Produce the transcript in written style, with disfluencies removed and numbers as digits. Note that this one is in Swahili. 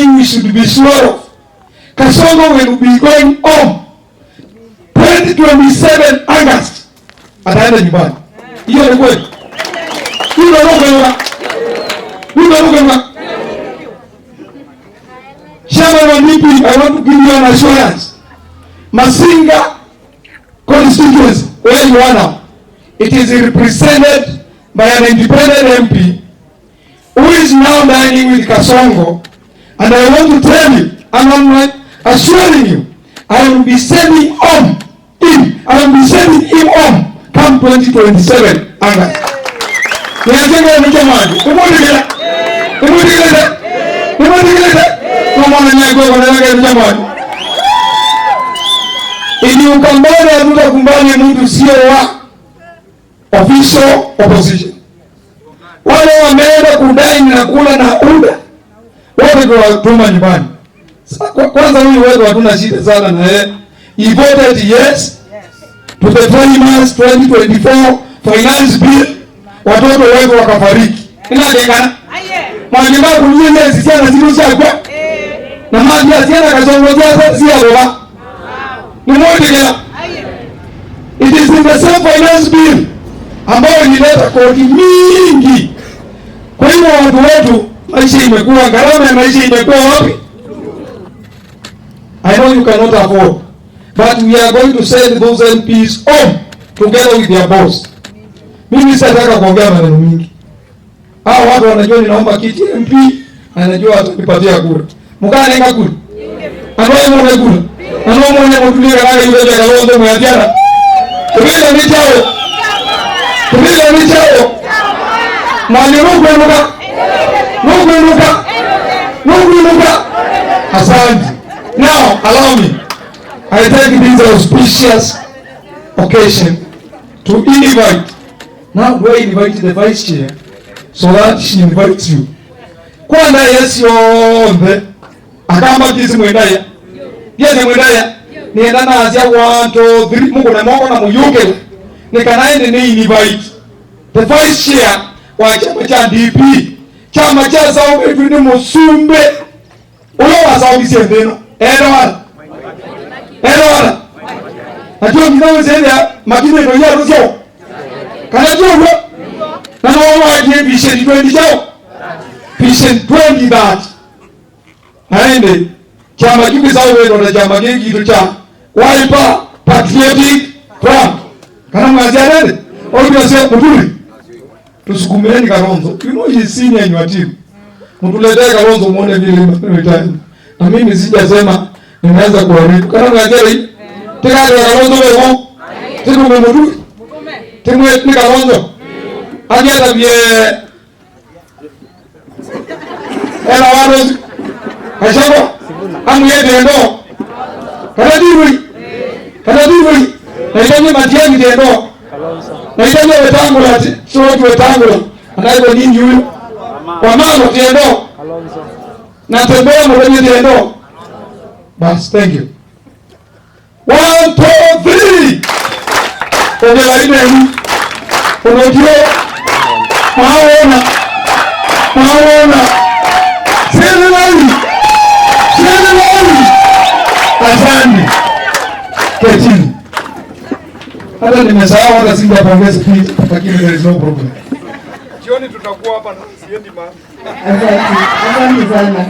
thing we should be sure of. Kasongo will be going home 2027 August. Ataenda nyumbani. Hiyo ni kweli. Chairman of DP, I want to give you an assurance. Masinga constituency, where you are now, it is represented by an independent MP who is now dining with Kasongo. And I want to tell you, and I'm assuring you, I will be sending him home come 2027 August. Ili ukambani hatutakumbani mtu sio wa official opposition. Wale wameenda kudai na kula na UDA wote kwa watuma nyumbani. Kwanza huyu wetu hatuna shida sana na yeye. He voted yes to the 3 months 2024 finance bill. Watoto wetu wakafariki. Inadekana. Mwalimu kunyenya sisiana zilisha kwa. Na maji asiana kazongozea si aloba. Ni moja kila. It is in the same finance bill ambayo ilileta kodi mingi. Kwa hiyo watu wetu maisha imekuwa, gharama ya maisha imekuwa wapi? I know you cannot afford, but we are going to send those MPs home together with their boss. Mimi sitaka kuongea maneno mingi. Hao watu wanajua ninaomba kiti MP, anajua atanipatia kura. Mukane ngakura. Anoe mwana kura. Anoe mwana kutulia kama yule ya Kalonzo mwajana. Tubile ni chao. Tubile ni chao. Mwalimu kwenuka. Nuka. Asante. Now, allow me. I take this auspicious occasion to invite. Now, do I invite the vice chair so that she invites you? Kwana yes yombe. Akamba kisi mwendaya. Yese mwendaya. Nienda na azia 1, 2, 3. Mungu na mwako na muyuke. Nikanaende ni invite the vice chair wa chama cha DP. Chama cha Sao Etu ni Musumbe. Uyo wa Sao Bisendeno. Edward. Najua mnao zenda makine ndio ya ruzo. Kanajua huo. Na naomba aje vision 20 chao. Vision 20 that. Haende chama kipi Sao Etu na chama kingi kitu cha Wiper Patriotic Front. Kana mwazia nende? Oyo sio mutuli. Tusukumeni Kalonzo. You know he is senior in your team. Mtuletee Kalonzo muone vile mtani. Na mimi sijasema nimeanza kuharibu. Kana ngajeri. Tega Kalonzo wewe. Timu mmutu. Timu ni Kalonzo. Agia bie. Era wano. Kashabo. Amu yeye ndo. Kana diwi. Na yeye matiani ndo. Na yeye wetangula soju wetangula. Anaiko nini huyo? Kwa mama tiendo. Na tembea mwenye tiendo. Bas, thank you. 1, 2, 3. Kwenye laini hii. Unajua? Maona. Serikali. Asante. Ketini. Hata nimesahau hata singapongeza kitu, lakini there is no problem. Jioni tutakuwa hapa na siendi mahali. Asante sana.